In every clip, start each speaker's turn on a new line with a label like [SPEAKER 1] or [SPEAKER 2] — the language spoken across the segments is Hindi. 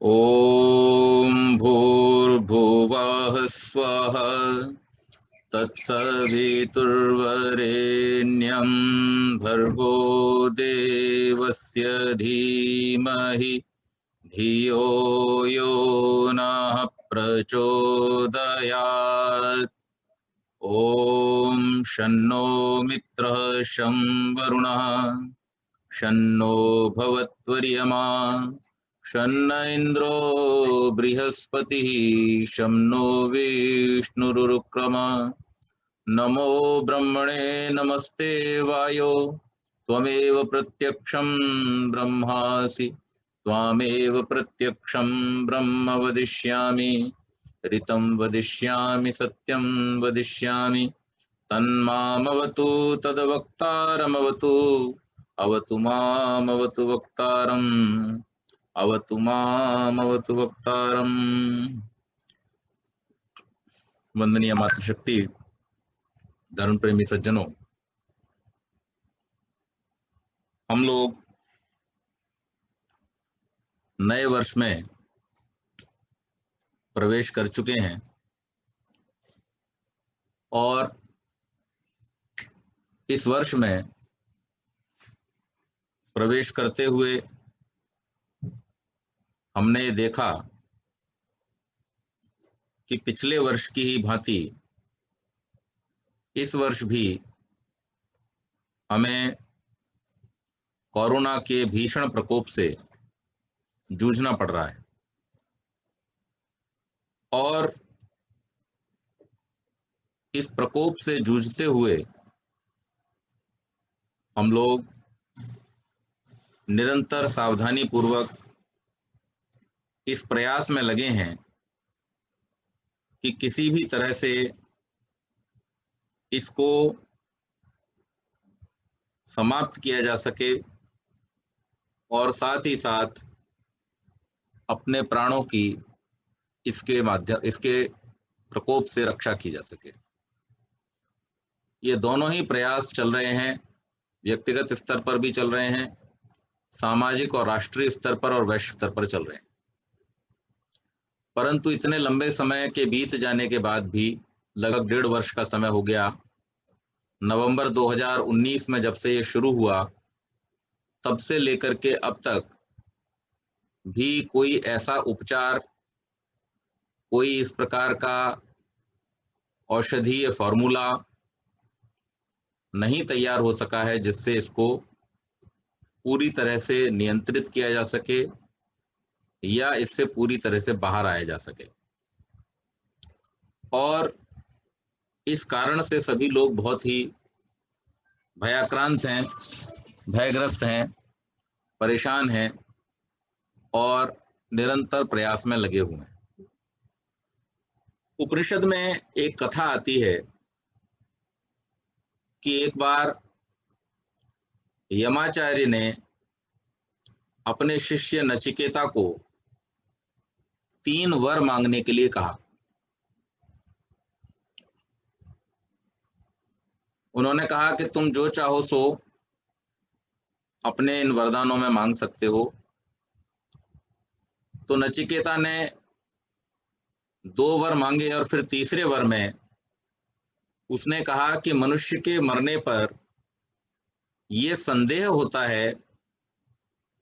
[SPEAKER 1] ॐ भूर्भुवः स्वः तत्सवितुर्वरेण्यं भर्गो देवस्य धीमहि धियो यो नः प्रचोदयात्। ॐ शन्नो मित्रः शं वरुणः शन्नो भवत्वर्यमा शन्न इन्द्रो बृहस्पतिः शं नो विष्णुरुक्रम। नमो ब्रह्मणे नमस्ते वायो त्वमेव प्रत्यक्षं ब्रह्मासि त्वामेव प्रत्यक्षं ब्रह्म वदिष्यामि ऋतं वदिष्यामि सत्यं वदिष्यामि तन्मामवतु तद्वक्तारमवतु अवतु मामवतु वक्तारम् अवतु मामवतु वक्तारम्। वंदनीय मातृशक्ति, धर्म प्रेमी सज्जनों, हम लोग नए वर्ष में प्रवेश कर चुके हैं और इस वर्ष में प्रवेश करते हुए हमने देखा कि पिछले वर्ष की ही भांति इस वर्ष भी हमें कोरोना के भीषण प्रकोप से जूझना पड़ रहा है और इस प्रकोप से जूझते हुए हम लोग निरंतर सावधानी पूर्वक इस प्रयास में लगे हैं कि किसी भी तरह से इसको समाप्त किया जा सके और साथ ही साथ अपने प्राणों की इसके प्रकोप से रक्षा की जा सके। ये दोनों ही प्रयास चल रहे हैं, व्यक्तिगत स्तर पर भी चल रहे हैं, सामाजिक और राष्ट्रीय स्तर पर और वैश्विक स्तर पर चल रहे हैं। परंतु इतने लंबे समय के बीत जाने के बाद भी, लगभग 1.5 वर्ष का समय हो गया, नवंबर 2019 में जब से ये शुरू हुआ तब से लेकर के अब तक भी कोई ऐसा उपचार, कोई इस प्रकार का औषधीय फॉर्मूला नहीं तैयार हो सका है जिससे इसको पूरी तरह से नियंत्रित किया जा सके या इससे पूरी तरह से बाहर आया जा सके। और इस कारण से सभी लोग बहुत ही भयाक्रांत हैं, भयग्रस्त हैं, परेशान हैं और निरंतर प्रयास में लगे हुए हैं। उपनिषद में एक कथा आती है कि एक बार यमाचार्य ने अपने शिष्य नचिकेता को 3 वर मांगने के लिए कहा। उन्होंने कहा कि तुम जो चाहो सो अपने इन वरदानों में मांग सकते हो। तो नचिकेता ने 2 वर मांगे और फिर तीसरे वर में उसने कहा कि मनुष्य के मरने पर यह संदेह होता है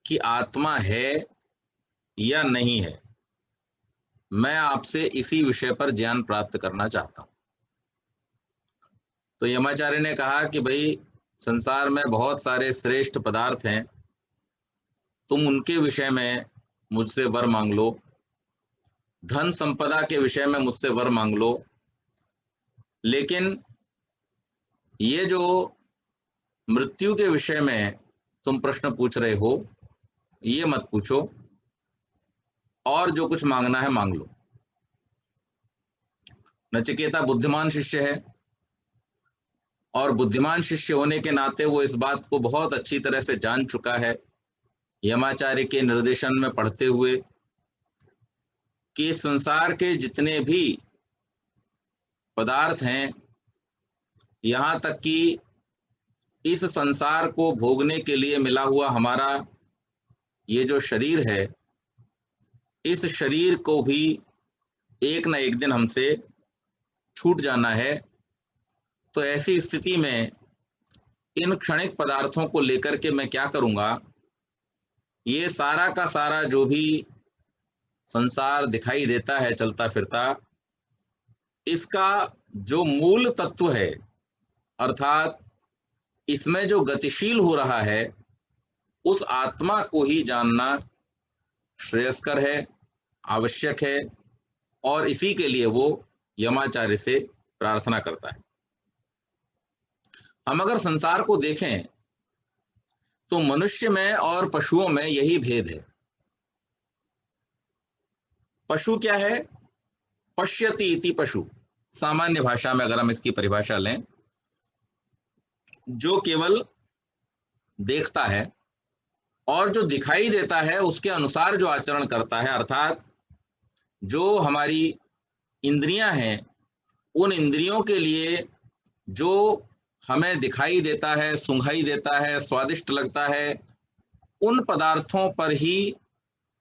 [SPEAKER 1] कि आत्मा है या नहीं है। मैं आपसे इसी विषय पर ज्ञान प्राप्त करना चाहता हूं। तो यमाचार्य ने कहा कि भाई, संसार में बहुत सारे श्रेष्ठ पदार्थ हैं, तुम उनके विषय में मुझसे वर मांग लो, धन संपदा के विषय में मुझसे वर मांग लो, लेकिन ये जो मृत्यु के विषय में तुम प्रश्न पूछ रहे हो ये मत पूछो, और जो कुछ मांगना है मांग लो। नचिकेता बुद्धिमान शिष्य है और बुद्धिमान शिष्य होने के नाते वो इस बात को बहुत अच्छी तरह से जान चुका है, यमाचार्य के निर्देशन में पढ़ते हुए, कि संसार के जितने भी पदार्थ हैं, यहाँ तक कि इस संसार को भोगने के लिए मिला हुआ हमारा ये जो शरीर है, इस शरीर को भी एक न एक दिन हमसे छूट जाना है। तो ऐसी स्थिति में इन क्षणिक पदार्थों को लेकर के मैं क्या करूँगा? ये सारा का सारा जो भी संसार दिखाई देता है चलता फिरता, इसका जो मूल तत्व है, अर्थात इसमें जो गतिशील हो रहा है, उस आत्मा को ही जानना श्रेयस्कर है, आवश्यक है, और इसी के लिए वो यमाचार्य से प्रार्थना करता है। हम अगर संसार को देखें तो मनुष्य में और पशुओं में यही भेद है। पशु क्या है? पश्यति इति पशु। सामान्य भाषा में अगर हम इसकी परिभाषा लें, जो केवल देखता है और जो दिखाई देता है उसके अनुसार जो आचरण करता है, अर्थात जो हमारी इंद्रियां हैं, उन इंद्रियों के लिए जो हमें दिखाई देता है, सूंघाई देता है, स्वादिष्ट लगता है, उन पदार्थों पर ही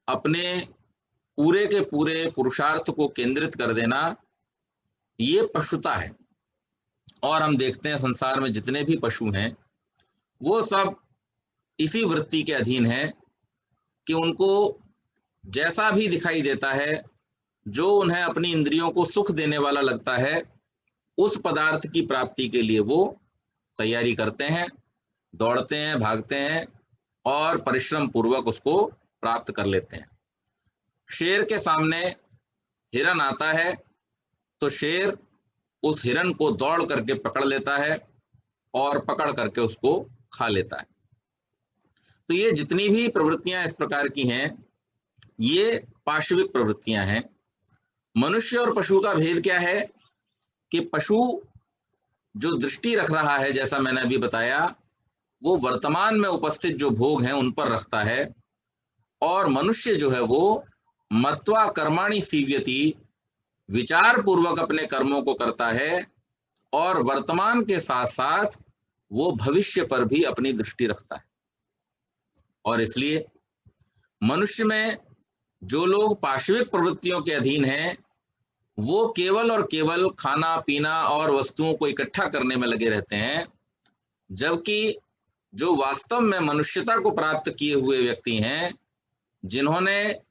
[SPEAKER 1] अपने पूरे के पूरे पुरुषार्थ को केंद्रित कर देना, ये पशुता है। और हम देखते हैं संसार में जितने भी पशु हैं वो सब इसी वृत्ति के अधीन हैं कि उनको जैसा भी दिखाई देता है, जो उन्हें अपनी इंद्रियों को सुख देने वाला लगता है, उस पदार्थ की प्राप्ति के लिए वो तैयारी करते हैं, दौड़ते हैं, भागते हैं और परिश्रम पूर्वक उसको प्राप्त कर लेते हैं। शेर के सामने हिरन आता है तो शेर उस हिरन को दौड़ करके पकड़ लेता है और पकड़ करके उसको खा लेता है। तो ये जितनी भी प्रवृत्तियां इस प्रकार की हैं, ये पाशविक प्रवृत्तियां हैं। मनुष्य और पशु का भेद क्या है कि पशु जो दृष्टि रख रहा है, जैसा मैंने अभी बताया, वो वर्तमान में उपस्थित जो भोग हैं उन पर रखता है, और मनुष्य जो है वो मत्वा कर्माणि सीव्यति, विचार पूर्वक अपने कर्मों को करता है और वर्तमान के साथ साथ वो भविष्य पर भी अपनी दृष्टि रखता है। और इसलिए मनुष्य में जो लोग पाशविक प्रवृत्तियों के अधीन हैं, वो केवल और केवल खाना पीना और वस्तुओं को इकट्ठा करने में लगे रहते हैं, जबकि जो वास्तव में मनुष्यता को प्राप्त किए हुए व्यक्ति हैं, जिन्होंने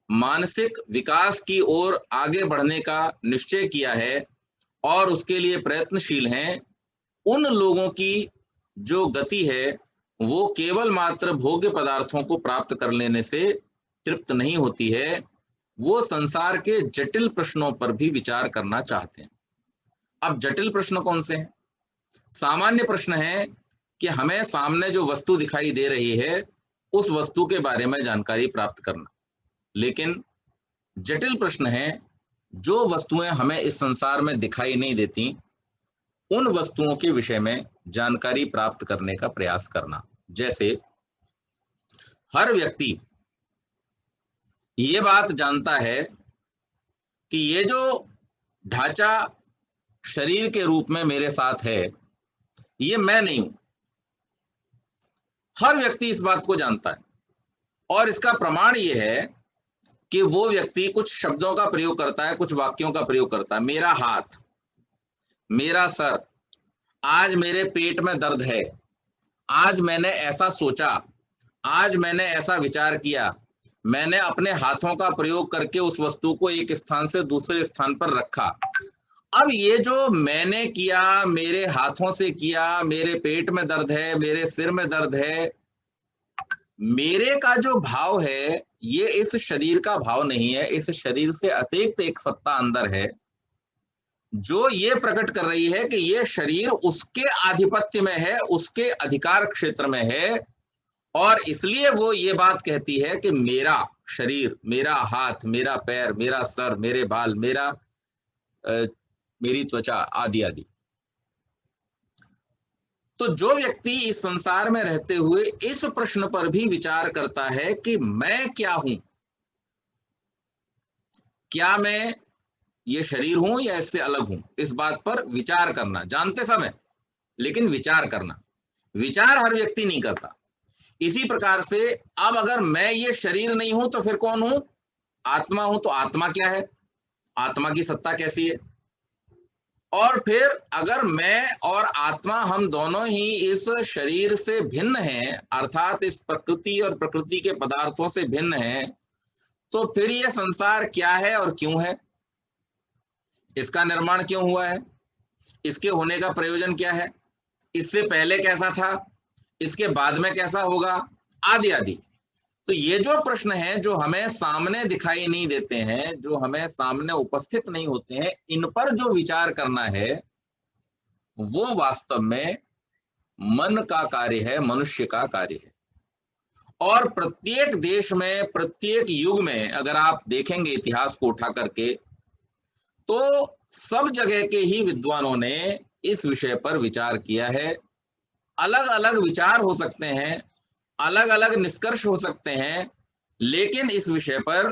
[SPEAKER 1] मानसिक विकास की ओर आगे बढ़ने का निश्चय किया है और उसके लिए प्रयत्नशील हैं, उन लोगों की जो गति है वो केवल मात्र भोग्य पदार्थों को प्राप्त कर लेने से तृप्त नहीं होती है। वो संसार के जटिल प्रश्नों पर भी विचार करना चाहते हैं। अब जटिल प्रश्न कौन से हैं? सामान्य प्रश्न है कि हमें सामने जो वस्तु दिखाई दे रही है उस वस्तु के बारे में जानकारी प्राप्त करना। लेकिन जटिल प्रश्न है जो वस्तुएं हमें इस संसार में दिखाई नहीं देती, उन वस्तुओं के विषय में जानकारी प्राप्त करने का प्रयास करना। जैसे हर व्यक्ति ये बात जानता है कि ये जो ढांचा शरीर के रूप में मेरे साथ है, ये मैं नहीं हूं। हर व्यक्ति इस बात को जानता है, और इसका प्रमाण ये है कि वो व्यक्ति कुछ शब्दों का प्रयोग करता है, कुछ वाक्यों का प्रयोग करता है। मेरा हाथ, मेरा सर, आज मेरे पेट में दर्द है, आज मैंने ऐसा सोचा, आज मैंने ऐसा विचार किया, मैंने अपने हाथों का प्रयोग करके उस वस्तु को एक स्थान से दूसरे स्थान पर रखा। अब ये जो मैंने किया, मेरे हाथों से किया, मेरे पेट में दर्द है, मेरे सिर में दर्द है, मेरे का जो भाव है ये इस शरीर का भाव नहीं है। इस शरीर से अतिरिक्त एक सत्ता अंदर है जो ये प्रकट कर रही है कि ये शरीर उसके आधिपत्य में है, उसके अधिकार क्षेत्र में है, और इसलिए वो ये बात कहती है कि मेरा शरीर, मेरा हाथ, मेरा पैर, मेरा सर, मेरे बाल, मेरी त्वचा आदि आदि। तो जो व्यक्ति इस संसार में रहते हुए इस प्रश्न पर भी विचार करता है कि मैं क्या हूं, क्या मैं ये शरीर हूं या इससे अलग हूं, इस बात पर विचार करना, जानते समय लेकिन विचार करना, विचार हर व्यक्ति नहीं करता। इसी प्रकार से अब अगर मैं ये शरीर नहीं हूं तो फिर कौन हूं? आत्मा हूं तो आत्मा क्या है, आत्मा की सत्ता कैसी है। और फिर अगर मैं और आत्मा हम दोनों ही इस शरीर से भिन्न हैं, अर्थात इस प्रकृति और प्रकृति के पदार्थों से भिन्न हैं, तो फिर ये संसार क्या है और क्यों है, इसका निर्माण क्यों हुआ है, इसके होने का प्रयोजन क्या है, इससे पहले कैसा था, इसके बाद में कैसा होगा, आदि आदि। तो ये जो प्रश्न है जो हमें सामने दिखाई नहीं देते हैं, जो हमें सामने उपस्थित नहीं होते हैं, इन पर जो विचार करना है वो वास्तव में मन का कार्य है, मनुष्य का कार्य है। और प्रत्येक देश में, प्रत्येक युग में अगर आप देखेंगे इतिहास को उठा करके, तो सब जगह के ही विद्वानों ने इस विषय पर विचार किया है। अलग अलग विचार हो सकते हैं, अलग अलग निष्कर्ष हो सकते हैं, लेकिन इस विषय पर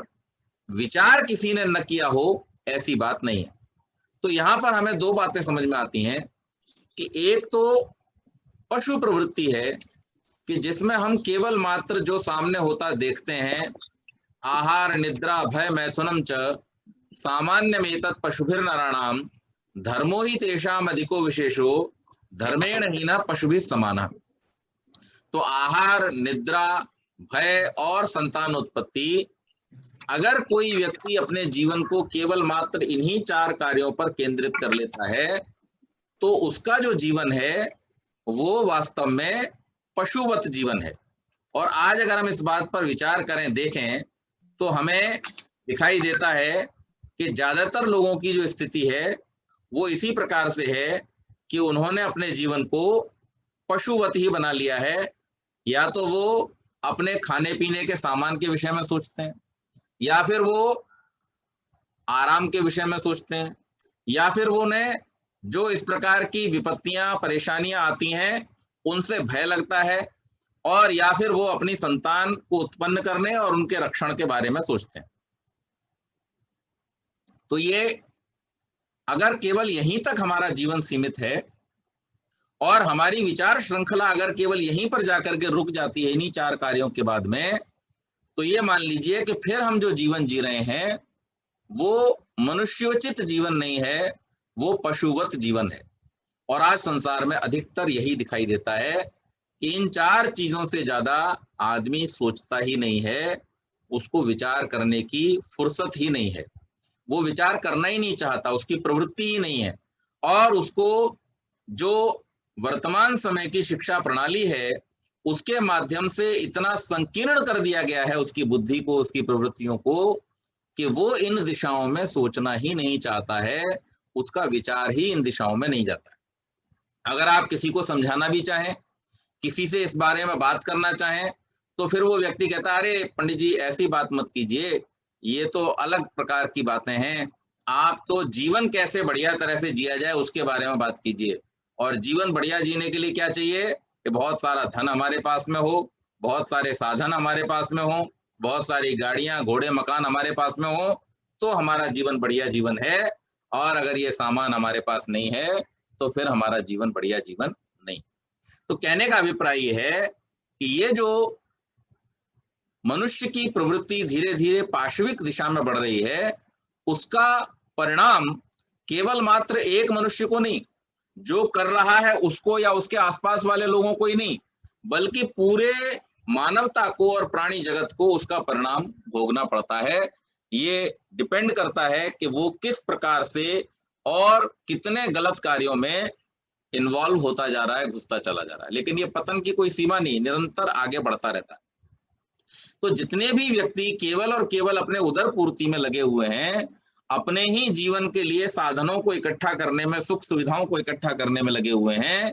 [SPEAKER 1] विचार किसी ने न किया हो ऐसी बात नहीं है। तो यहां पर हमें दो बातें समझ में आती हैं कि एक तो पशु प्रवृत्ति है कि जिसमें हम केवल मात्र जो सामने होता देखते हैं, आहार निद्रा भय मैथुनम च सामान्यमेतत् पशुभिर्नराणाम धर्मो ही तेषाम अधिको विशेषो धर्मेण हीना पशुभिः समाना। तो आहार निद्रा भय और संतानोत्पत्ति, अगर कोई व्यक्ति अपने जीवन को केवल मात्र इन्हीं चार कार्यों पर केंद्रित कर लेता है, तो उसका जो जीवन है वो वास्तव में पशुवत जीवन है। और आज अगर हम इस बात पर विचार करें, देखें, तो हमें दिखाई देता है कि ज्यादातर लोगों की जो स्थिति है वो इसी प्रकार से है कि उन्होंने अपने जीवन को पशुवत ही बना लिया है। या तो वो अपने खाने पीने के सामान के विषय में सोचते हैं, या फिर वो आराम के विषय में सोचते हैं, या फिर वो उन्हें जो इस प्रकार की विपत्तियां परेशानियां आती हैं उनसे भय लगता है, और या फिर वो अपनी संतान को उत्पन्न करने और उनके रक्षण के बारे में सोचते हैं। तो ये अगर केवल यहीं तक हमारा जीवन सीमित है और हमारी विचार श्रृंखला अगर केवल यहीं पर जाकर के रुक जाती है इन्हीं चार कार्यों के बाद में, तो ये मान लीजिए कि फिर हम जो जीवन जी रहे हैं वो मनुष्योचित जीवन नहीं है, वो पशुवत जीवन है। और आज संसार में अधिकतर यही दिखाई देता है कि इन चार चीजों से ज्यादा आदमी सोचता ही नहीं है, उसको विचार करने की फुर्सत ही नहीं है, वो विचार करना ही नहीं चाहता, उसकी प्रवृत्ति ही नहीं है। और उसको जो वर्तमान समय की शिक्षा प्रणाली है उसके माध्यम से इतना संकीर्ण कर दिया गया है उसकी बुद्धि को, उसकी प्रवृत्तियों को, कि वो इन दिशाओं में सोचना ही नहीं चाहता है, उसका विचार ही इन दिशाओं में नहीं जाता है। अगर आप किसी को समझाना भी चाहें, किसी से इस बारे में बात करना चाहें, तो फिर वो व्यक्ति कहता है, अरे पंडित जी ऐसी बात मत कीजिए, ये तो अलग प्रकार की बातें हैं, आप तो जीवन कैसे बढ़िया तरह से जिया जाए उसके बारे में बात कीजिए। और जीवन बढ़िया जीने के लिए क्या चाहिए कि बहुत सारा धन हमारे पास में हो, बहुत सारे साधन हमारे पास में हो, बहुत सारी गाड़ियां घोड़े मकान हमारे पास में हो, तो हमारा जीवन बढ़िया जीवन है। और अगर ये सामान हमारे पास नहीं है तो फिर हमारा जीवन बढ़िया जीवन नहीं। तो कहने का अभिप्राय ये है कि ये जो मनुष्य की प्रवृत्ति धीरे धीरे पाशविक दिशा में बढ़ रही है, उसका परिणाम केवल मात्र एक मनुष्य को नहीं, जो कर रहा है उसको या उसके आसपास वाले लोगों को ही नहीं, बल्कि पूरे मानवता को और प्राणी जगत को उसका परिणाम भोगना पड़ता है। ये डिपेंड करता है कि वो किस प्रकार से और कितने गलत कार्यों में इन्वॉल्व होता जा रहा है, घुसता चला जा रहा है। लेकिन ये पतन की कोई सीमा नहीं, निरंतर आगे बढ़ता रहता है। तो जितने भी व्यक्ति केवल और केवल अपने उदर पूर्ति में लगे हुए हैं, अपने ही जीवन के लिए साधनों को इकट्ठा करने में, सुख सुविधाओं को इकट्ठा करने में लगे हुए हैं,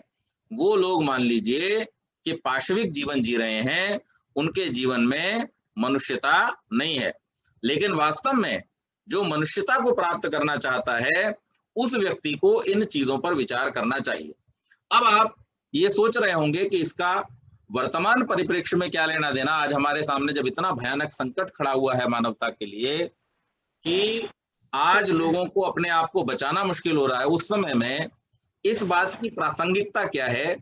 [SPEAKER 1] वो लोग मान लीजिए कि पाशविक जीवन जी रहे हैं, उनके जीवन में मनुष्यता नहीं है। लेकिन वास्तव में जो मनुष्यता को प्राप्त करना चाहता है उस व्यक्ति को इन चीजों पर विचार करना चाहिए। अब आप ये सोच रहे होंगे कि इसका वर्तमान परिप्रेक्ष्य में क्या लेना देना, आज हमारे सामने जब इतना भयानक संकट खड़ा हुआ है मानवता के लिए कि आज लोगों को अपने आप को बचाना मुश्किल हो रहा है, उस समय में इस बात की प्रासंगिकता क्या है।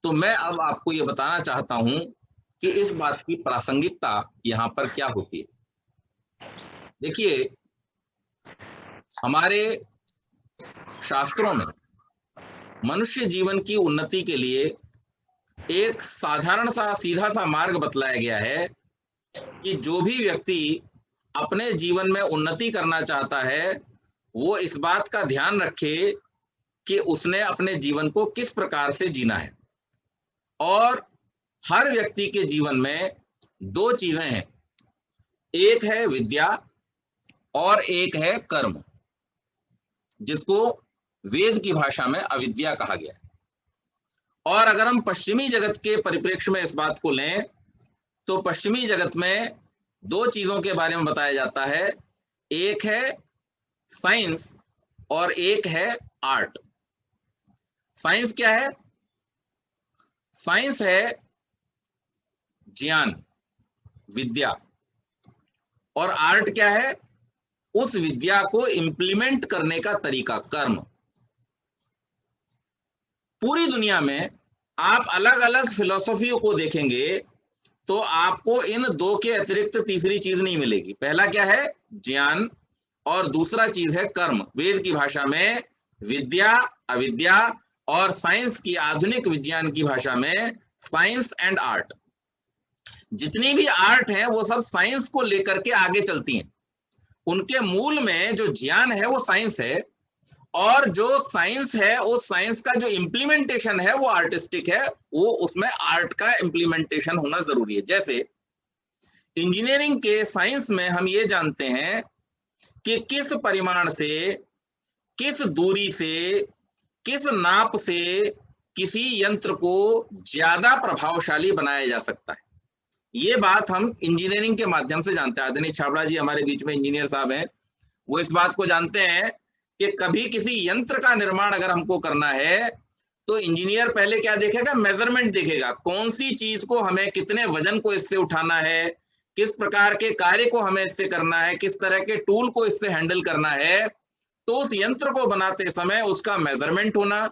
[SPEAKER 1] तो मैं अब आपको ये बताना चाहता हूं कि इस बात की प्रासंगिकता यहाँ पर क्या होती है। देखिए, हमारे शास्त्रों में मनुष्य जीवन की उन्नति के लिए एक साधारण सा सीधा सा मार्ग बतलाया गया है कि जो भी व्यक्ति अपने जीवन में उन्नति करना चाहता है, वो इस बात का ध्यान रखे कि उसने अपने जीवन को किस प्रकार से जीना है। और हर व्यक्ति के जीवन में दो चीजें हैं, एक है विद्या और एक है कर्म, जिसको वेद की भाषा में अविद्या कहा गया है। और अगर हम पश्चिमी जगत के परिप्रेक्ष्य में इस बात को लें तो पश्चिमी जगत में दो चीजों के बारे में बताया जाता है, एक है साइंस और एक है आर्ट। साइंस क्या है? साइंस है ज्ञान, विद्या। और आर्ट क्या है? उस विद्या को इंप्लीमेंट करने का तरीका, कर्म। पूरी दुनिया में आप अलग अलग फिलॉसफियों को देखेंगे तो आपको इन दो के अतिरिक्त तीसरी चीज नहीं मिलेगी। पहला क्या है? ज्ञान, और दूसरा चीज है कर्म। वेद की भाषा में विद्या, अविद्या, और साइंस की, आधुनिक विज्ञान की भाषा में साइंस एंड आर्ट। जितनी भी आर्ट है वो सब साइंस को लेकर के आगे चलती हैं। उनके मूल में जो ज्ञान है वो साइंस है, और जो साइंस है उस साइंस का जो इंप्लीमेंटेशन है वो आर्टिस्टिक है, वो उसमें आर्ट का इंप्लीमेंटेशन होना जरूरी है। जैसे इंजीनियरिंग के साइंस में हम ये जानते हैं कि किस परिमाण से, किस दूरी से, किस नाप से किसी यंत्र को ज्यादा प्रभावशाली बनाया जा सकता है। ये बात हम इंजीनियरिंग के माध्यम से जानते हैं। आदरणीय छाबड़ा जी हमारे बीच में इंजीनियर साहब हैं, वो इस बात को जानते हैं कि कभी किसी यंत्र का निर्माण अगर हमको करना है तो इंजीनियर पहले क्या देखेगा? मेजरमेंट देखेगा, कौन सी चीज को हमें, कितने वजन को इससे उठाना है, किस प्रकार के कार्य को हमें इससे करना है, किस तरह के टूल को इससे हैंडल करना है। तो उस यंत्र को बनाते समय उसका मेजरमेंट होना,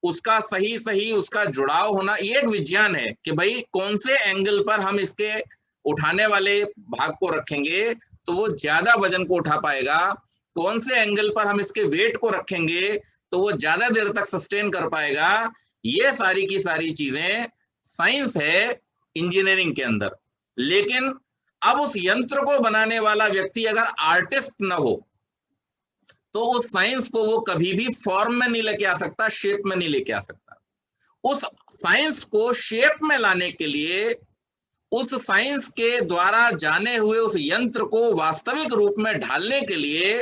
[SPEAKER 1] उसका सही सही उसका जुड़ाव होना, ये एक विज्ञान है कि भाई कौन से एंगल पर हम इसके उठाने वाले भाग को रखेंगे तो वो ज्यादा वजन को उठा पाएगा, कौन से एंगल पर हम इसके वेट को रखेंगे तो वो ज्यादा देर तक सस्टेन कर पाएगा। ये सारी की सारी चीजें साइंस है इंजीनियरिंग के अंदर। लेकिन अब उस यंत्र को बनाने वाला व्यक्ति अगर आर्टिस्ट न हो तो उस साइंस को वो कभी भी फॉर्म में नहीं लेके आ सकता, शेप में नहीं लेके आ सकता। उस साइंस को शेप में लाने के लिए, उस साइंस के द्वारा जाने हुए उस यंत्र को वास्तविक रूप में ढालने के लिए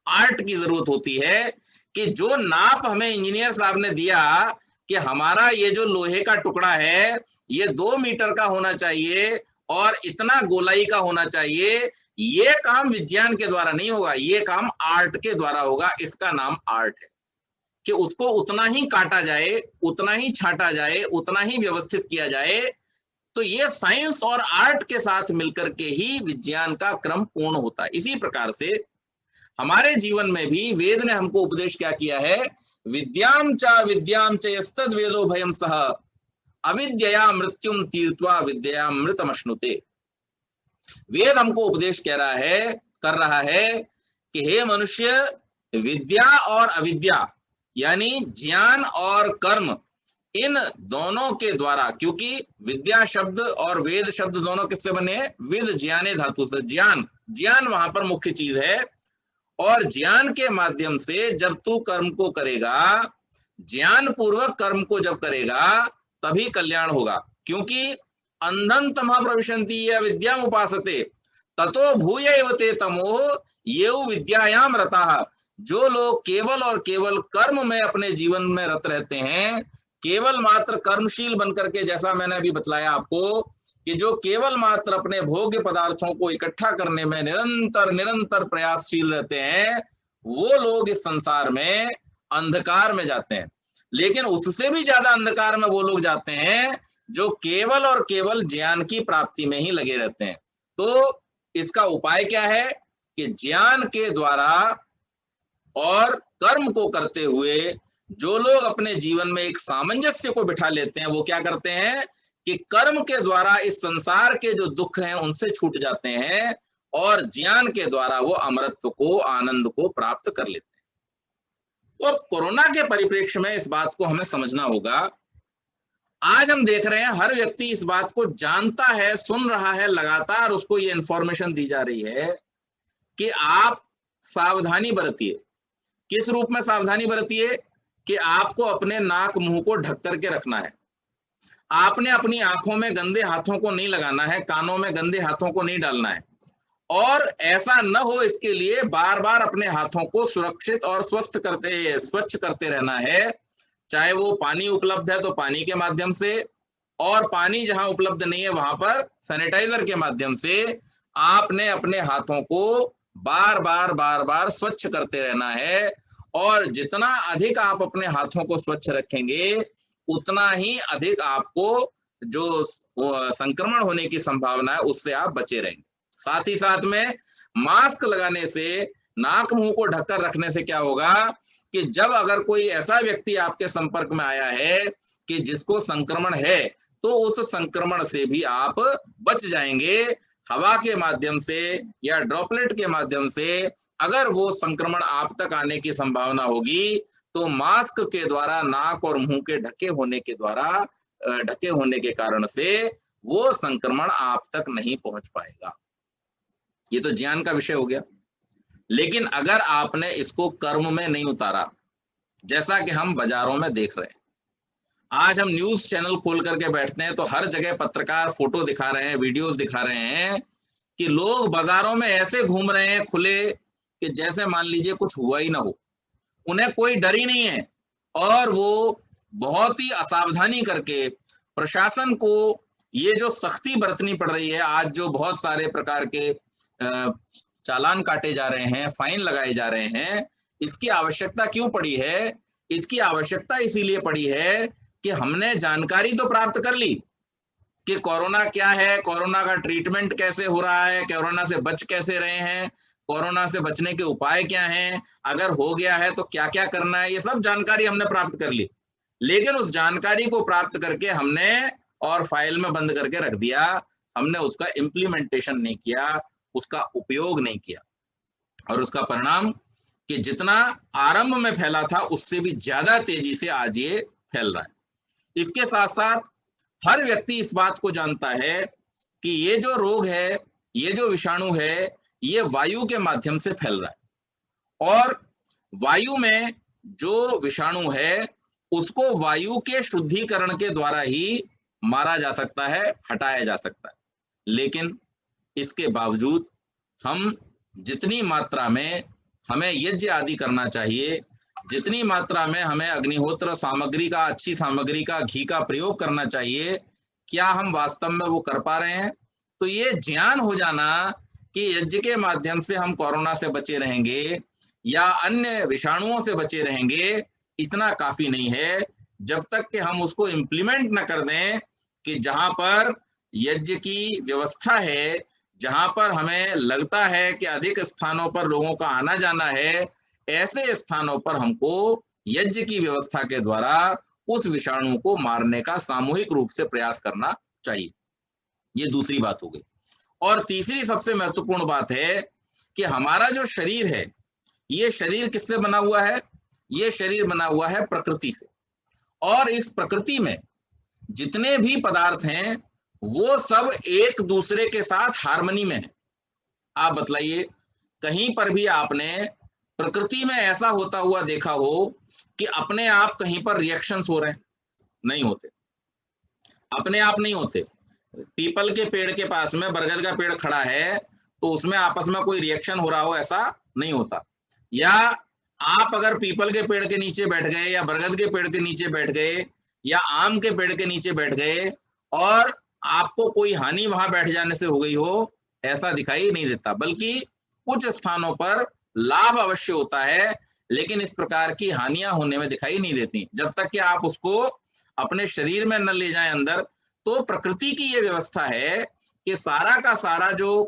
[SPEAKER 1] आर्ट की जरूरत होती है कि जो नाप हमें इंजीनियर साहब ने दिया कि हमारा ये जो लोहे का टुकड़ा है ये 2 मीटर का होना चाहिए और इतना गोलाई का होना चाहिए, ये काम विज्ञान के द्वारा नहीं होगा, ये काम आर्ट के द्वारा होगा। इसका नाम आर्ट है कि उसको उतना ही काटा जाए, उतना ही छांटा जाए, उतना ही व्यवस्थित किया जाए। तो ये साइंस और आर्ट के साथ मिलकर के ही विज्ञान का क्रम पूर्ण होता है। इसी प्रकार से हमारे जीवन में भी वेद ने हमको उपदेश क्या किया है? विद्याम च यस्तद वेदो भयम सह अविद्यया मृत्युम तीर्त्वा विद्या मृतमश्नुते। वेद हमको उपदेश कर रहा है कि हे मनुष्य, विद्या और अविद्या यानी ज्ञान और कर्म, इन दोनों के द्वारा, क्योंकि विद्या शब्द और वेद शब्द दोनों किससे बने हैं? विद ज्ञाने धातु से। ज्ञान वहां पर मुख्य चीज है, और ज्ञान के माध्यम से जब तू कर्म को करेगा, ज्ञान पूर्वक कर्म को जब करेगा तभी कल्याण होगा। क्योंकि अंधं तमः प्रविशन्ति ये विद्याम उपासते ततो भूय एव ते तमोः ये विद्यायाम रताः। जो लोग केवल और केवल कर्म में अपने जीवन में रत रहते हैं, केवल मात्र कर्मशील बनकर के, जैसा मैंने अभी बतलाया आपको कि जो केवल मात्र अपने भोग्य पदार्थों को इकट्ठा करने में निरंतर निरंतर प्रयासशील रहते हैं, वो लोग इस संसार में अंधकार में जाते हैं। लेकिन उससे भी ज्यादा अंधकार में वो लोग जाते हैं जो केवल और केवल ज्ञान की प्राप्ति में ही लगे रहते हैं। तो इसका उपाय क्या है कि ज्ञान के द्वारा और कर्म को करते हुए जो लोग अपने जीवन में एक सामंजस्य को बिठा लेते हैं, वो क्या करते हैं कि कर्म के द्वारा इस संसार के जो दुख हैं उनसे छूट जाते हैं और ज्ञान के द्वारा वो अमरत्व को, आनंद को प्राप्त कर लेते हैं। तो अब कोरोना के परिप्रेक्ष्य में इस बात को हमें समझना होगा। आज हम देख रहे हैं हर व्यक्ति इस बात को जानता है, सुन रहा है, लगातार उसको ये इंफॉर्मेशन दी जा रही है कि आप सावधानी बरतिए। किस रूप में सावधानी बरतिए? कि आपको अपने नाक मुंह को ढक करके रखना है। आपने अपनी आंखों में गंदे हाथों को नहीं लगाना है, कानों में गंदे हाथों को नहीं डालना है, और ऐसा न हो इसके लिए बार बार अपने हाथों को सुरक्षित और स्वच्छ करते रहना है। चाहे वो पानी उपलब्ध है तो पानी के माध्यम से, और पानी जहां उपलब्ध नहीं है वहां पर सैनिटाइजर के माध्यम से आपने अपने हाथों को बार बार स्वच्छ करते रहना है। और जितना अधिक आप अपने हाथों को स्वच्छ रखेंगे उतना ही अधिक आपको जो संक्रमण होने की संभावना है उससे आप बचे रहेंगे। साथ ही साथ में मास्क लगाने से, नाक मुंह को ढककर रखने से क्या होगा कि जब अगर कोई ऐसा व्यक्ति आपके संपर्क में आया है कि जिसको संक्रमण है, तो उस संक्रमण से भी आप बच जाएंगे। हवा के माध्यम से या ड्रॉपलेट के माध्यम से अगर वो संक्रमण आप तक आने की संभावना होगी तो मास्क के द्वारा, नाक और मुंह के ढके होने के कारण से वो संक्रमण आप तक नहीं पहुंच पाएगा। ये तो ज्ञान का विषय हो गया। लेकिन अगर आपने इसको कर्म में नहीं उतारा, जैसा कि हम बाजारों में देख रहे हैं, आज हम न्यूज चैनल खोल करके बैठते हैं तो हर जगह पत्रकार फोटो दिखा रहे हैं, वीडियोस दिखा रहे हैं कि लोग बाजारों में ऐसे घूम रहे हैं खुले कि जैसे मान लीजिए कुछ हुआ ही ना हो। उन्हें कोई डर ही नहीं है, और वो बहुत ही असावधानी करके प्रशासन को ये जो सख्ती बरतनी पड़ रही है, आज जो बहुत सारे प्रकार के चालान काटे जा रहे हैं, फाइन लगाए जा रहे हैं, इसकी आवश्यकता क्यों पड़ी है? इसकी आवश्यकता इसीलिए पड़ी है कि हमने जानकारी तो प्राप्त कर ली कि कोरोना क्या है, कोरोना का ट्रीटमेंट कैसे हो रहा है, कोरोना से बच कैसे रहे हैं, कोरोना से बचने के उपाय क्या हैं, अगर हो गया है तो क्या क्या करना है, ये सब जानकारी हमने प्राप्त कर ली। लेकिन उस जानकारी को प्राप्त करके हमने और फाइल में बंद करके रख दिया, हमने उसका इम्प्लीमेंटेशन नहीं किया, उसका उपयोग नहीं किया, और उसका परिणाम कि जितना आरंभ में फैला था उससे भी ज्यादा तेजी से आज ये फैल रहा है। इसके साथ साथ हर व्यक्ति इस बात को जानता है कि ये जो रोग है, ये जो विषाणु है, ये वायु के माध्यम से फैल रहा है, और वायु में जो विषाणु है उसको वायु के शुद्धिकरण के द्वारा ही मारा जा सकता है, हटाया जा सकता है। लेकिन इसके बावजूद हम जितनी मात्रा में हमें यज्ञ आदि करना चाहिए, जितनी मात्रा में हमें अग्निहोत्र सामग्री का, अच्छी सामग्री का, घी का प्रयोग करना चाहिए, क्या हम वास्तव में वो कर पा रहे हैं? तो ये ज्ञान हो जाना कि यज्ञ के माध्यम से हम कोरोना से बचे रहेंगे या अन्य विषाणुओं से बचे रहेंगे, इतना काफी नहीं है जब तक कि हम उसको इम्प्लीमेंट न कर दें कि जहां पर यज्ञ की व्यवस्था है, जहां पर हमें लगता है कि अधिक स्थानों पर लोगों का आना जाना है, ऐसे स्थानों पर हमको यज्ञ की व्यवस्था के द्वारा उस विषाणु को मारने का सामूहिक रूप से प्रयास करना चाहिए। ये दूसरी बात हो गई। और तीसरी सबसे महत्वपूर्ण बात है कि हमारा जो शरीर है, ये शरीर किससे बना हुआ है? ये शरीर बना हुआ है प्रकृति से, और इस प्रकृति में जितने भी पदार्थ हैं वो सब एक दूसरे के साथ हार्मनी में है। आप बतलाइए, कहीं पर भी आपने प्रकृति में ऐसा होता हुआ देखा हो कि अपने आप कहीं पर रिएक्शंस हो रहे हैं? नहीं होते, अपने आप नहीं होते। पीपल के पेड़ के पास में बरगद का पेड़ खड़ा है तो उसमें आपस में कोई रिएक्शन हो रहा हो, ऐसा नहीं होता। या आप अगर पीपल के पेड़ के नीचे बैठ गए या बरगद के पेड़ के नीचे बैठ गए या आम के पेड़ के नीचे बैठ गए और आपको कोई हानि वहां बैठ जाने से हो गई हो, ऐसा दिखाई नहीं देता। बल्कि कुछ स्थानों पर लाभ अवश्य होता है, लेकिन इस प्रकार की हानियां होने में दिखाई नहीं देती जब तक कि आप उसको अपने शरीर में न ले जाएं अंदर। तो प्रकृति की ये व्यवस्था है कि सारा का सारा जो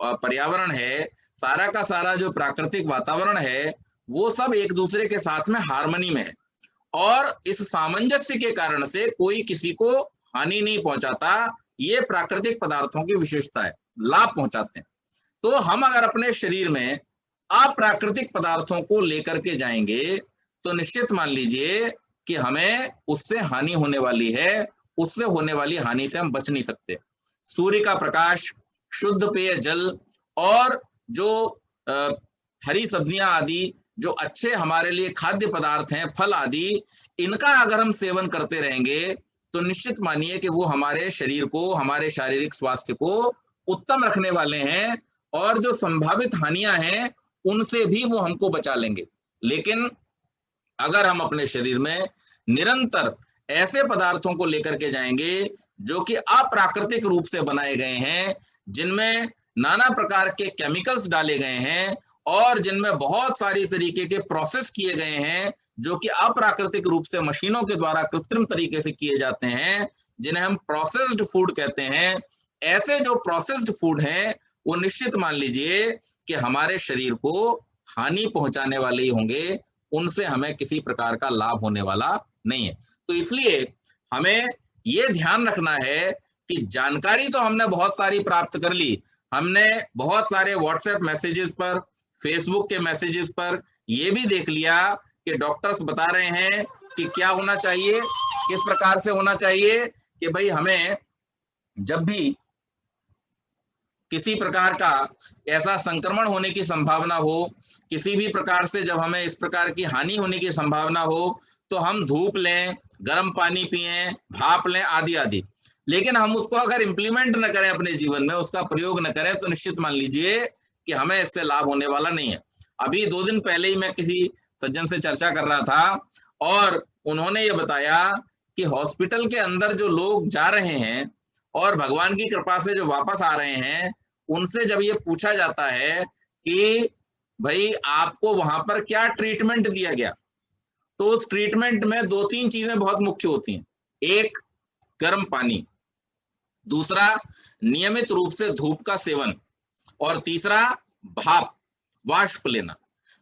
[SPEAKER 1] पर्यावरण है, सारा का सारा जो प्राकृतिक वातावरण है, वो सब एक दूसरे के साथ में हार्मनी में है, और इस सामंजस्य के कारण से कोई किसी को हानि नहीं पहुंचाता। ये प्राकृतिक पदार्थों की विशेषता है, लाभ पहुंचाते हैं। तो हम अगर अपने शरीर में अप्राकृतिक पदार्थों को लेकर के जाएंगे तो निश्चित मान लीजिए कि हमें उससे हानि होने वाली है, उससे होने वाली हानि से हम बच नहीं सकते। सूर्य का प्रकाश, शुद्ध पेय जल और जो हरी सब्जियां आदि, जो अच्छे हमारे लिए खाद्य पदार्थ हैं, फल आदि, इनका अगर हम सेवन करते रहेंगे तो निश्चित मानिए कि वो हमारे शरीर को, हमारे शारीरिक स्वास्थ्य को उत्तम रखने वाले हैं और जो संभावित हानियां हैं उनसे भी वो हमको बचा लेंगे। लेकिन अगर हम अपने शरीर में निरंतर ऐसे पदार्थों को लेकर के जाएंगे जो कि अप्राकृतिक रूप से बनाए गए हैं, जिनमें नाना प्रकार के केमिकल्स डाले गए हैं और जिनमें बहुत सारी तरीके के प्रोसेस किए गए हैं जो कि अप्राकृतिक रूप से मशीनों के द्वारा कृत्रिम तरीके से किए जाते हैं, जिन्हें हम प्रोसेस्ड फूड कहते हैं। ऐसे जो प्रोसेस्ड फूड हैं वो निश्चित मान लीजिए कि हमारे शरीर को हानि पहुंचाने वाले ही होंगे, उनसे हमें किसी प्रकार का लाभ होने वाला नहीं है। तो इसलिए हमें ये ध्यान रखना है कि जानकारी तो हमने बहुत सारी प्राप्त कर ली, हमने बहुत सारे व्हाट्सएप मैसेजेस पर, फेसबुक के मैसेजेस पर ये भी देख लिया कि डॉक्टर्स बता रहे हैं कि क्या होना चाहिए, किस प्रकार से होना चाहिए, कि भाई हमें जब भी किसी प्रकार का ऐसा संक्रमण होने की संभावना हो, किसी भी प्रकार से जब हमें इस प्रकार की हानि होने की संभावना हो, तो हम धूप लें, गर्म पानी पिएं, भाप लें, आदि आदि। लेकिन हम उसको अगर इंप्लीमेंट न करें अपने जीवन में, उसका प्रयोग न करें, तो निश्चित मान लीजिए कि हमें इससे लाभ होने वाला नहीं है। अभी 2 दिन पहले ही मैं किसी सज्जन से चर्चा कर रहा था और उन्होंने ये बताया कि हॉस्पिटल के अंदर जो लोग जा रहे हैं और भगवान की कृपा से जो वापस आ रहे हैं, उनसे जब ये पूछा जाता है कि भाई आपको वहां पर क्या ट्रीटमेंट दिया गया, तो उस ट्रीटमेंट में 2-3 चीजें बहुत मुख्य होती हैं। एक, गर्म पानी, दूसरा नियमित रूप से धूप का सेवन, और तीसरा भाप, वाष्प लेना।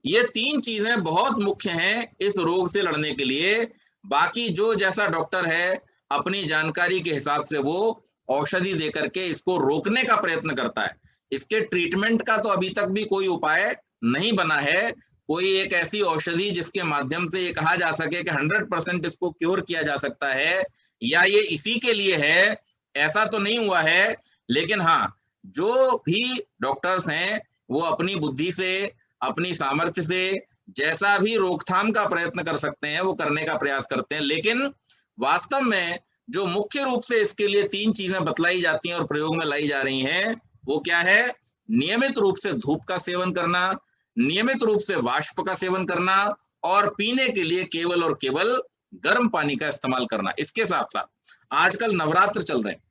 [SPEAKER 1] ये 3 चीजें बहुत मुख्य हैं इस रोग से लड़ने के लिए। बाकी जो जैसा डॉक्टर है अपनी जानकारी के हिसाब से वो औषधि देकर के इसको रोकने का प्रयत्न करता है। इसके ट्रीटमेंट का तो अभी तक भी कोई उपाय नहीं बना है, कोई एक ऐसी औषधि जिसके माध्यम से ये कहा जा सके कि 100% इसको क्योर किया जा सकता है या ये इसी के लिए है, ऐसा तो नहीं हुआ है। लेकिन हाँ, जो भी डॉक्टर्स हैं वो अपनी बुद्धि से, अपनी सामर्थ्य से जैसा भी रोकथाम का प्रयत्न कर सकते हैं वो करने का प्रयास करते हैं। लेकिन वास्तव में जो मुख्य रूप से इसके लिए 3 चीजें बतलाई जाती हैं और प्रयोग में लाई जा रही हैं, वो क्या है? नियमित रूप से धूप का सेवन करना, नियमित रूप से वाष्प का सेवन करना और पीने के लिए केवल और केवल गर्म पानी का इस्तेमाल करना। इसके साथ साथ आजकल नवरात्र चल रहे हैं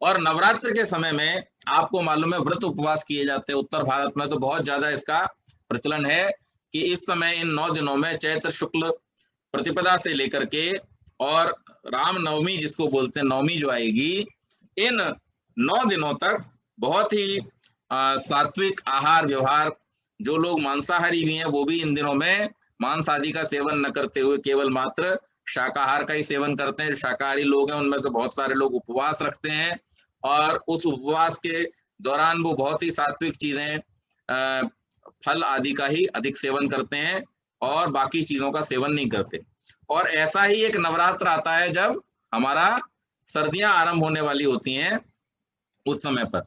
[SPEAKER 1] और नवरात्र के समय में आपको मालूम है व्रत उपवास किए जाते हैं। उत्तर भारत में तो बहुत ज्यादा इसका प्रचलन है कि इस समय इन 9 दिनों में चैत्र शुक्ल प्रतिपदा से लेकर के और राम नवमी जिसको बोलते हैं, नवमी जो आएगी, इन 9 दिनों तक बहुत ही सात्विक आहार व्यवहार, जो लोग मांसाहारी भी हैं वो भी इन दिनों में मांस आदि का सेवन न करते हुए केवल मात्र शाकाहार का ही सेवन करते हैं। जो शाकाहारी लोग हैं उनमें से बहुत सारे लोग उपवास रखते हैं और उस उपवास के दौरान वो बहुत ही सात्विक चीजें, फल आदि का ही अधिक सेवन करते हैं और बाकी चीजों का सेवन नहीं करते। और ऐसा ही एक नवरात्र आता है जब हमारा सर्दियां आरंभ होने वाली होती हैं उस समय पर।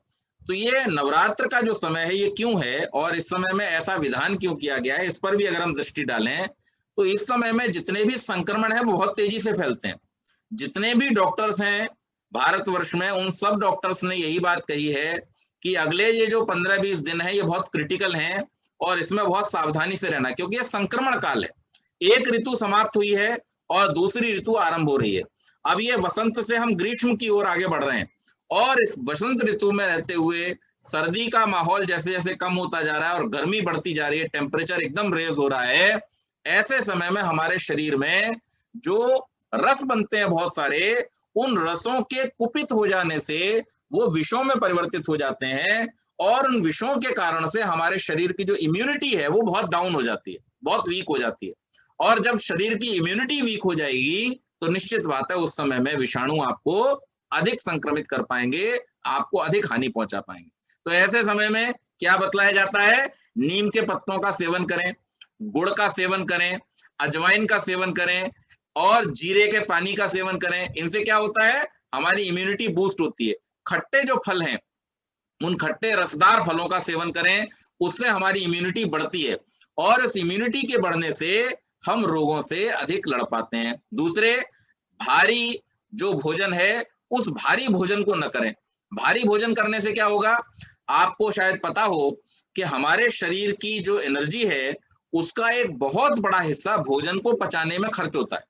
[SPEAKER 1] तो ये नवरात्र का जो समय है ये क्यों है और इस समय में ऐसा विधान क्यों किया गया है, इस पर भी अगर हम दृष्टि डालें तो इस समय में जितने भी संक्रमण है वो बहुत तेजी से फैलते हैं। जितने भी डॉक्टर्स हैं भारतवर्ष में, उन सब डॉक्टर्स ने यही बात कही है कि अगले ये जो 15-20 दिन है ये बहुत क्रिटिकल हैं और इसमें बहुत सावधानी से रहना, क्योंकि ये संक्रमण काल है। एक ऋतु समाप्त हुई है और दूसरी ऋतु आरंभ हो रही है। अब ये वसंत से हम ग्रीष्म की ओर आगे बढ़ रहे हैं और इस वसंत ऋतु में रहते हुए सर्दी का माहौल जैसे जैसे कम होता जा रहा है और गर्मी बढ़ती जा रही है, टेम्परेचर एकदम रेज हो रहा है, ऐसे समय में हमारे शरीर में जो रस बनते हैं बहुत सारे, उन रसों के कुपित हो जाने से वो विषों में परिवर्तित हो जाते हैं और उन विषों के कारण से हमारे शरीर की जो इम्यूनिटी है वो बहुत डाउन हो जाती है, बहुत वीक हो जाती है। और जब शरीर की इम्यूनिटी वीक हो जाएगी तो निश्चित बात है उस समय में विषाणु आपको अधिक संक्रमित कर पाएंगे, आपको अधिक हानि पहुंचा पाएंगे। तो ऐसे समय में क्या बतलाया जाता है? नीम के पत्तों का सेवन करें, गुड़ का सेवन करें, अजवाइन का सेवन करें और जीरे के पानी का सेवन करें। इनसे क्या होता है? हमारी इम्यूनिटी बूस्ट होती है। खट्टे जो फल हैं, उन खट्टे रसदार फलों का सेवन करें, उससे हमारी इम्यूनिटी बढ़ती है और इस इम्यूनिटी के बढ़ने से हम रोगों से अधिक लड़ पाते हैं। दूसरे, भारी जो भोजन है, उस भारी भोजन को न करें। भारी भोजन करने से क्या होगा? आपको शायद पता हो कि हमारे शरीर की जो एनर्जी है, उसका एक बहुत बड़ा हिस्सा भोजन को पचाने में खर्च होता है।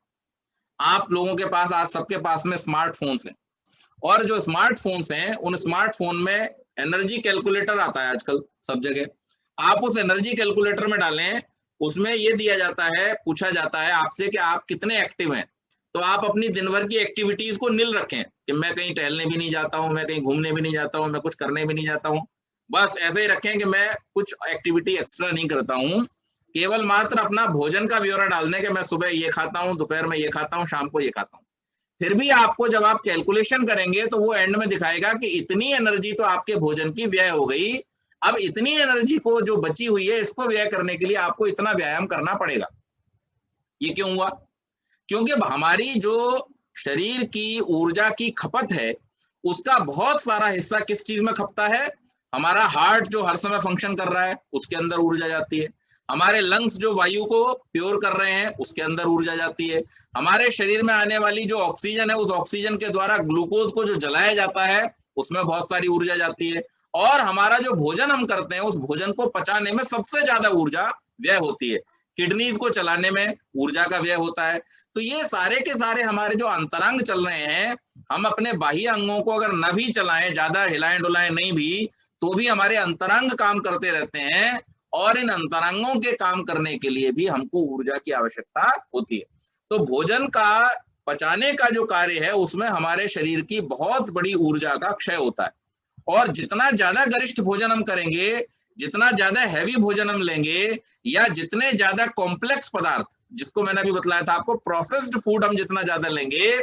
[SPEAKER 1] आप लोगों के पास, आज सबके पास में स्मार्टफोन्स हैं और जो स्मार्टफोन्स हैं, उन स्मार्टफोन में एनर्जी कैलकुलेटर आता है आजकल सब जगह। आप उस एनर्जी कैलकुलेटर में डालें, उसमें ये दिया जाता है, पूछा जाता है आपसे कि आप कितने एक्टिव हैं। तो आप अपनी दिन भर की एक्टिविटीज को नील रखें कि मैं कहीं टहलने भी नहीं जाता हूं, मैं कहीं घूमने भी नहीं जाता हूं, मैं कुछ करने भी नहीं जाता हूं। बस ऐसे ही रखें कि मैं कुछ एक्टिविटी एक्स्ट्रा नहीं करता हूं, केवल मात्र अपना भोजन का ब्यौरा डाल दें कि मैं सुबह ये खाता हूं, दोपहर में ये खाता हूं, शाम को ये खाता हूं। फिर भी आपको जब आप कैलकुलेशन करेंगे तो वो एंड में दिखाएगा कि इतनी एनर्जी तो आपके भोजन की व्यय हो गई। अब इतनी एनर्जी को जो बची हुई है, इसको व्यय करने के लिए आपको इतना व्यायाम करना पड़ेगा। ये क्यों हुआ? क्योंकि हमारी जो शरीर की ऊर्जा की खपत है, उसका बहुत सारा हिस्सा किस चीज में खपता है? हमारा हार्ट जो हर समय फंक्शन कर रहा है, उसके अंदर ऊर्जा जाती है। हमारे लंग्स जो वायु को प्योर कर रहे हैं, उसके अंदर ऊर्जा जाती है। हमारे शरीर में आने वाली जो ऑक्सीजन है, उस ऑक्सीजन के द्वारा ग्लूकोज को जो जलाया जाता है, उसमें बहुत सारी ऊर्जा जाती है। और हमारा जो भोजन हम करते हैं, उस भोजन को पचाने में सबसे ज्यादा ऊर्जा व्यय होती है। किडनीज को चलाने में ऊर्जा का व्यय होता है। तो ये सारे के सारे हमारे जो अंतरंग चल रहे हैं, हम अपने बाह्य अंगों को अगर न भी चलाएं, ज्यादा हिलाएं डुलाएं नहीं भी, तो भी हमारे अंतरंग काम करते रहते हैं और इन अंतरंगों के काम करने के लिए भी हमको ऊर्जा की आवश्यकता होती है। तो भोजन का पचाने का जो कार्य है, उसमें हमारे शरीर की बहुत बड़ी ऊर्जा का क्षय होता है। और जितना ज्यादा गरिष्ठ भोजन हम करेंगे, जितना ज्यादा हैवी भोजन हम लेंगे, या जितने ज्यादा कॉम्प्लेक्स पदार्थ, जिसको मैंने अभी बतलाया था आपको, प्रोसेस्ड फूड हम जितना ज्यादा लेंगे,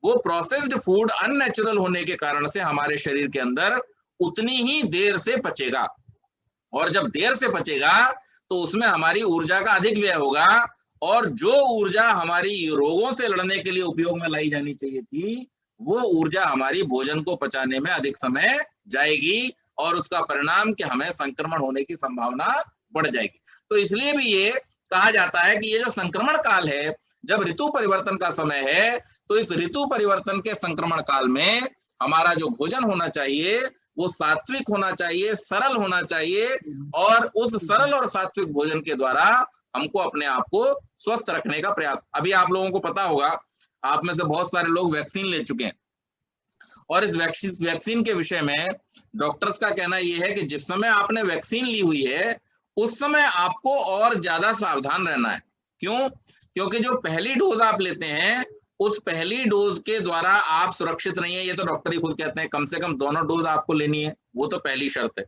[SPEAKER 1] वो प्रोसेस्ड फूड अननेचुरल होने के कारण से हमारे शरीर के अंदर उतनी ही देर से पचेगा। और जब देर से पचेगा तो उसमें हमारी ऊर्जा का अधिक व्यय होगा, और जो ऊर्जा हमारी रोगों से लड़ने के लिए उपयोग में लाई जानी चाहिए थी, वो ऊर्जा हमारी भोजन को पचाने में अधिक समय जाएगी और उसका परिणाम कि हमें संक्रमण होने की संभावना बढ़ जाएगी। तो इसलिए भी ये कहा जाता है कि ये जो संक्रमण काल है, जब ऋतु परिवर्तन का समय है, तो इस ऋतु परिवर्तन के संक्रमण काल में हमारा जो भोजन होना चाहिए, वो सात्विक होना चाहिए, सरल होना चाहिए, और उस सरल और सात्विक भोजन के द्वारा हमको अपने आप को स्वस्थ रखने का प्रयास। अभी आप लोगों को पता होगा, आप में से बहुत सारे लोग वैक्सीन ले चुके हैं, और इस वैक्सीन के विषय में डॉक्टर्स का कहना यह है कि जिस समय आपने वैक्सीन ली हुई है, उस समय आपको और ज्यादा सावधान रहना है। क्यों? क्योंकि जो पहली डोज आप लेते हैं, उस पहली डोज के द्वारा आप सुरक्षित नहीं है। ये तो डॉक्टर ही खुद कहते हैं, कम से कम दोनों डोज आपको लेनी है, वो तो पहली शर्त है।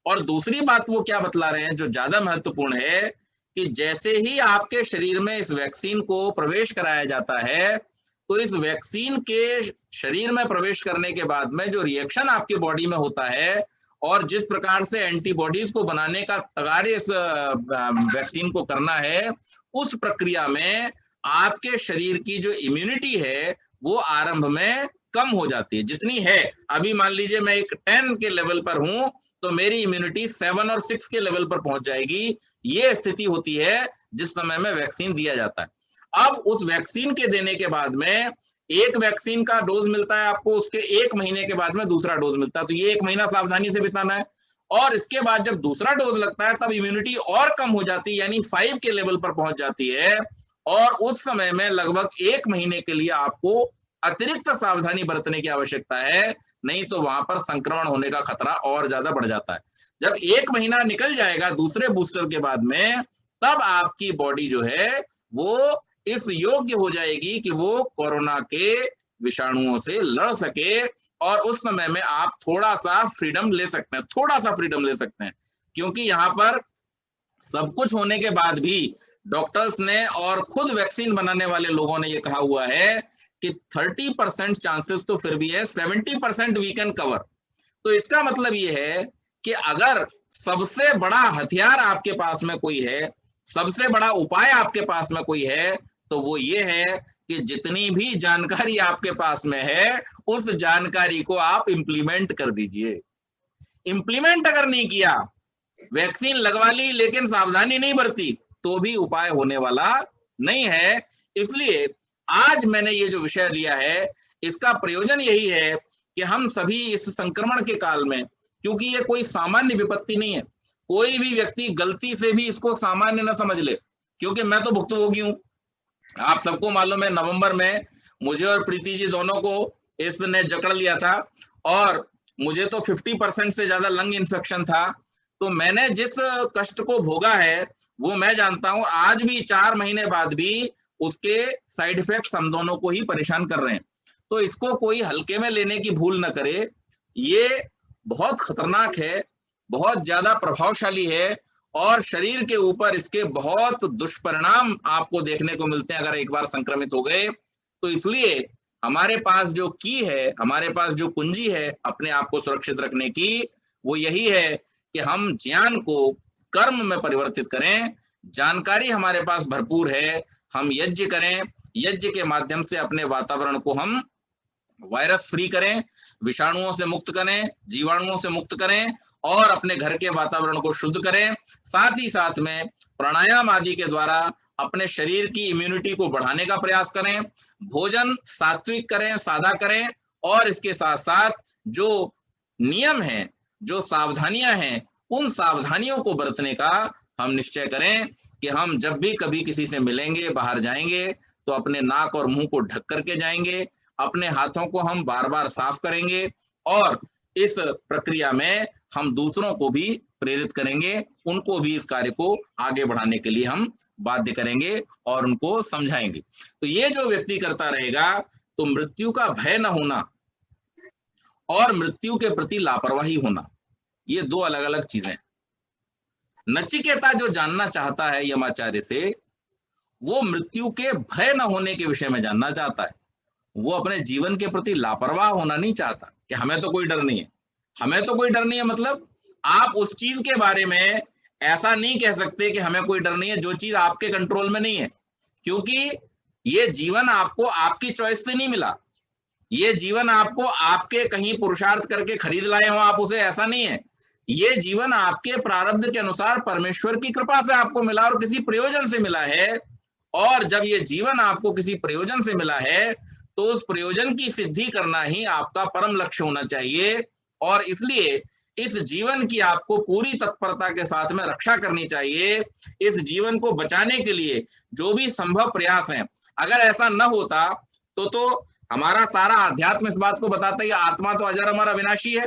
[SPEAKER 1] और दूसरी बात वो क्या बतला रहे हैं जो ज्यादा महत्वपूर्ण है, कि जैसे ही आपके शरीर में इस वैक्सीन को प्रवेश कराया जाता है, तो इस वैक्सीन के शरीर में प्रवेश करने के बाद में जो रिएक्शन आपकी बॉडी में होता है, और जिस प्रकार से एंटीबॉडीज को बनाने का कार्य इस वैक्सीन को करना है, उस प्रक्रिया में आपके शरीर की जो इम्यूनिटी है, वो आरंभ में कम हो जाती है। जितनी है, अभी मान लीजिए मैं एक 10 के लेवल पर हूं, तो मेरी इम्यूनिटी 7 और 6 के लेवल पर पहुंच जाएगी। ये स्थिति होती है जिस समय में वैक्सीन दिया जाता है। अब उस वैक्सीन के देने के बाद में, एक वैक्सीन का डोज मिलता है आपको, उसके 1 महीने के बाद में दूसरा डोज मिलता है। तो ये 1 महीना सावधानी से बिताना है। और इसके बाद जब दूसरा डोज लगता है, तब इम्यूनिटी और कम हो जाती है, यानी 5 के लेवल पर पहुंच जाती है। और उस समय में लगभग 1 महीने के लिए आपको अतिरिक्त सावधानी बरतने की आवश्यकता है, नहीं तो वहां पर संक्रमण होने का खतरा और ज्यादा बढ़ जाता है। जब 1 महीना निकल जाएगा दूसरे बूस्टर के बाद में, तब आपकी बॉडी जो है वो इस योग्य हो जाएगी कि वो कोरोना के विषाणुओं से लड़ सके, और उस समय में आप थोड़ा सा फ्रीडम ले सकते हैं, थोड़ा सा फ्रीडम ले सकते हैं। क्योंकि यहाँ पर सब कुछ होने के बाद भी डॉक्टर्स ने और खुद वैक्सीन बनाने वाले लोगों ने ये कहा हुआ है कि 30% चांसेस तो फिर भी है, 70% वी कैन कवर। तो इसका मतलब ये है कि अगर सबसे बड़ा हथियार आपके पास में कोई है, सबसे बड़ा उपाय आपके पास में कोई है, तो वो ये है कि जितनी भी जानकारी आपके पास में है उस जानकारी को आप इंप्लीमेंट कर दीजिए। इंप्लीमेंट अगर नहीं किया, वैक्सीन लगवा ली लेकिन सावधानी नहीं बरती, तो भी उपाय होने वाला नहीं है। इसलिए आज मैंने ये जो विषय लिया है, इसका प्रयोजन यही है कि हम सभी इस संक्रमण के काल में, क्योंकि ये कोई सामान्य विपत्ति नहीं है, कोई भी व्यक्ति गलती से भी इसको सामान्य न समझ ले, क्योंकि मैं तो भुक्तभोगी हूं। आप सबको मालूम है, नवंबर में मुझे और प्रीति जी दोनों को इसने जकड़ लिया था और मुझे तो 50% से ज्यादा लंग इन्फेक्शन था। तो मैंने जिस कष्ट को भोगा है वो मैं जानता हूं। आज भी 4 महीने बाद भी उसके साइड इफेक्ट्स हम दोनों को ही परेशान कर रहे हैं। तो इसको कोई हल्के में लेने की भूल न करे। ये बहुत खतरनाक है, बहुत ज्यादा प्रभावशाली है और शरीर के ऊपर इसके बहुत दुष्परिणाम आपको देखने को मिलते हैं अगर एक बार संक्रमित हो गए। तो इसलिए हमारे पास जो की है, हमारे पास जो कुंजी है अपने आप को सुरक्षित रखने की, वो यही है कि हम ज्ञान को कर्म में परिवर्तित करें। जानकारी हमारे पास भरपूर है, हम यज्ञ करें, यज्ञ के माध्यम से अपने वातावरण को हम वायरस फ्री करें, विषाणुओं से मुक्त करें, जीवाणुओं से मुक्त करें और अपने घर के वातावरण को शुद्ध करें। साथ ही साथ में प्राणायाम आदि के द्वारा अपने शरीर की इम्यूनिटी को बढ़ाने का प्रयास करें। भोजन सात्विक करें, सादा करें और इसके साथ साथ जो नियम हैं, जो सावधानियां हैं, उन सावधानियों को बरतने का हम निश्चय करें कि हम जब भी कभी किसी से मिलेंगे, बाहर जाएंगे तो अपने नाक और मुंह को ढक करके जाएंगे, अपने हाथों को हम बार बार साफ करेंगे और इस प्रक्रिया में हम दूसरों को भी प्रेरित करेंगे, उनको भी इस कार्य को आगे बढ़ाने के लिए हम बाध्य करेंगे और उनको समझाएंगे। तो ये जो व्यक्ति करता रहेगा तो मृत्यु का भय न होना और मृत्यु के प्रति लापरवाही होना, ये दो अलग अलग चीजें। नचिकेता जो जानना चाहता है यमाचार्य से, वो मृत्यु के भय न होने के विषय में जानना चाहता है। वो अपने जीवन के प्रति लापरवाह होना नहीं चाहता कि हमें तो कोई डर नहीं है। हमें तो कोई डर नहीं है मतलब आप उस चीज के बारे में ऐसा नहीं कह सकते कि हमें कोई डर नहीं है जो चीज आपके कंट्रोल में नहीं है, क्योंकि ये जीवन आपको आपकी चॉइस से नहीं मिला। ये जीवन आपको आपके कहीं पुरुषार्थ करके खरीद लाए हो आप उसे, ऐसा नहीं है। ये जीवन आपके प्रारब्ध के अनुसार परमेश्वर की कृपा से आपको मिला और किसी प्रयोजन से मिला है। और जब ये जीवन आपको किसी प्रयोजन से मिला है तो उस प्रयोजन की सिद्धि करना ही आपका परम लक्ष्य होना चाहिए। और इसलिए इस जीवन की आपको पूरी तत्परता के साथ में रक्षा करनी चाहिए। इस जीवन को बचाने के लिए जो भी संभव प्रयास हैं, अगर ऐसा न होता तो हमारा सारा अध्यात्म इस बात को बताता है आत्मा तो अजर अमर अविनाशी है।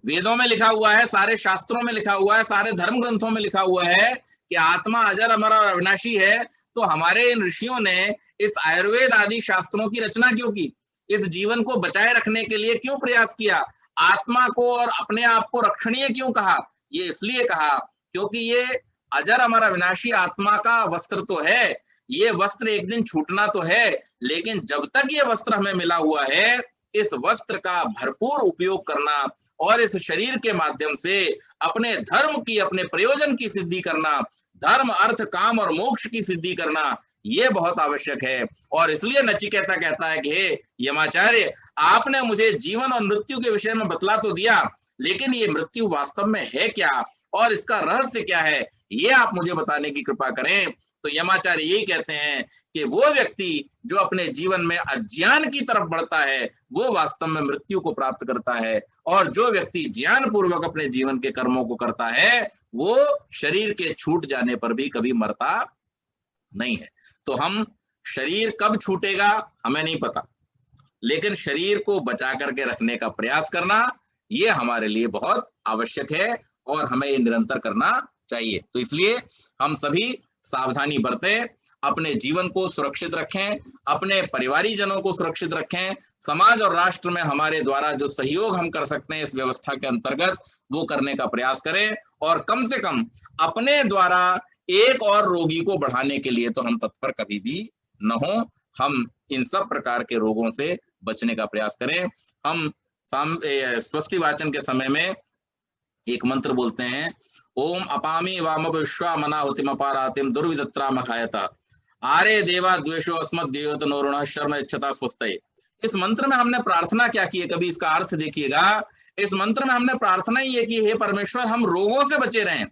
[SPEAKER 1] वेदों में लिखा हुआ है, सारे शास्त्रों में लिखा हुआ है, सारे धर्म ग्रंथों में लिखा हुआ है कि आत्मा अजर अमर और अविनाशी है। तो हमारे इन ऋषियों ने इस आयुर्वेद आदि शास्त्रों की रचना क्यों की? इस जीवन को बचाए रखने के लिए क्यों प्रयास किया? आत्मा को और अपने आप को रक्षणीय क्यों कहा? ये इसलिए कहा क्योंकि ये अजर अमर अविनाशी आत्मा का वस्त्र तो है, ये वस्त्र एक दिन छूटना तो है, लेकिन जब तक ये वस्त्र हमें मिला हुआ है इस वस्त्र का भरपूर उपयोग करना और इस शरीर के माध्यम से अपने धर्म की, अपने प्रयोजन की सिद्धि करना, धर्म अर्थ काम और मोक्ष की सिद्धि करना, ये बहुत आवश्यक है। और इसलिए नचिकेता कहता है कि हे यमाचार्य, आपने मुझे जीवन और मृत्यु के विषय में बतला तो दिया, लेकिन ये मृत्यु वास्तव में है क्या और इसका रहस्य क्या है, ये आप मुझे बताने की कृपा करें। तो यमाचार्य यही कहते हैं कि वो व्यक्ति जो अपने जीवन में अज्ञान की तरफ बढ़ता है वो वास्तव में मृत्यु को प्राप्त करता है, और जो व्यक्ति ज्ञान पूर्वक अपने जीवन के कर्मों को करता है वो शरीर के छूट जाने पर भी कभी मरता नहीं है। तो हम शरीर कब छूटेगा हमें नहीं पता, लेकिन शरीर को बचा करके रखने का प्रयास करना ये हमारे लिए बहुत आवश्यक है और हमें ये निरंतर करना चाहिए। तो इसलिए हम सभी सावधानी बरतें, अपने जीवन को सुरक्षित रखें, अपने परिवारी जनों को सुरक्षित रखें, समाज और राष्ट्र में हमारे द्वारा जो सहयोग हम कर सकते हैं इस व्यवस्था के अंतर्गत वो करने का प्रयास करें, और कम से कम अपने द्वारा एक और रोगी को बढ़ाने के लिए तो हम तत्पर कभी भी न हो। हम इन सब प्रकार के रोगों से बचने का प्रयास करें। हम स्वस्ति वाचन के समय में एक मंत्र बोलते हैं, ओम अपामी वाम विश्वा मना होतिम अपारातिम दुर्विदत्रा मखायता आरे देवा द्वेषो अस्मद देवत नोरुण शर्म इच्छता स्वस्तये। इस मंत्र में हमने प्रार्थना क्या की है, कभी इसका अर्थ देखिएगा। इस मंत्र में हमने प्रार्थना ही है कि हे परमेश्वर, हम रोगों से बचे रहें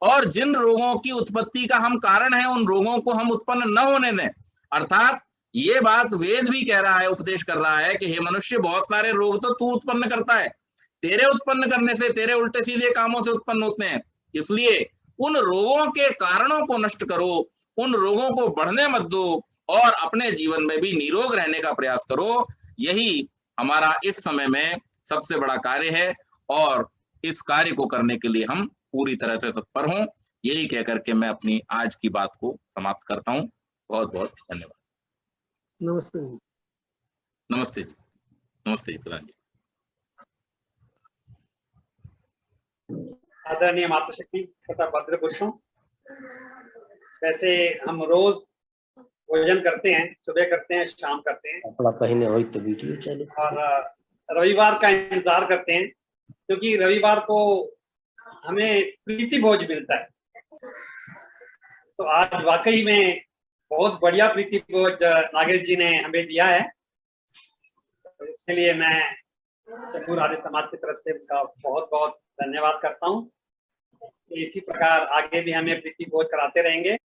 [SPEAKER 1] और जिन रोगों की उत्पत्ति का हम कारण है उन रोगों को हम उत्पन्न न होने दें। अर्थात ये बात वेद भी कह रहा है, उपदेश कर रहा है कि हे मनुष्य, बहुत सारे रोग तो तू उत्पन्न करता है, तेरे उत्पन्न करने से, तेरे उल्टे सीधे कामों से उत्पन्न होते हैं, इसलिए उन रोगों के कारणों को नष्ट करो, उन रोगों को बढ़ने मत दो और अपने जीवन में भी निरोग रहने का प्रयास करो। यही हमारा इस समय में सबसे बड़ा कार्य है और इस कार्य को करने के लिए हम पूरी तरह से तत्पर हों। यही कहकर के मैं अपनी आज की बात को समाप्त करता हूं। बहुत बहुत धन्यवाद।
[SPEAKER 2] नमस्ते।
[SPEAKER 1] नमस्ते जी। नमस्ते जी प्रधान जी।
[SPEAKER 3] आदरणीय मातृशक्ति तथा भद्रपुरुषों, वैसे हम रोज भोजन करते हैं, सुबह करते हैं, शाम करते हैं,
[SPEAKER 2] अपना पहने हुई तो वीडियो चले,
[SPEAKER 3] और रविवार का इंतजार करते हैं, क्योंकि रविवार को हमें प्रीति भोज मिलता है। तो आज वाकई में बहुत बढ़िया प्रीति भोज नागेश जी ने हमें दिया है। तो इसके लिए मैं चंगूर आर्य समाज की तरफ से उनका बहुत बहुत धन्यवाद करता हूँ। इसी प्रकार आगे भी हमें प्रीति भोज कराते रहेंगे।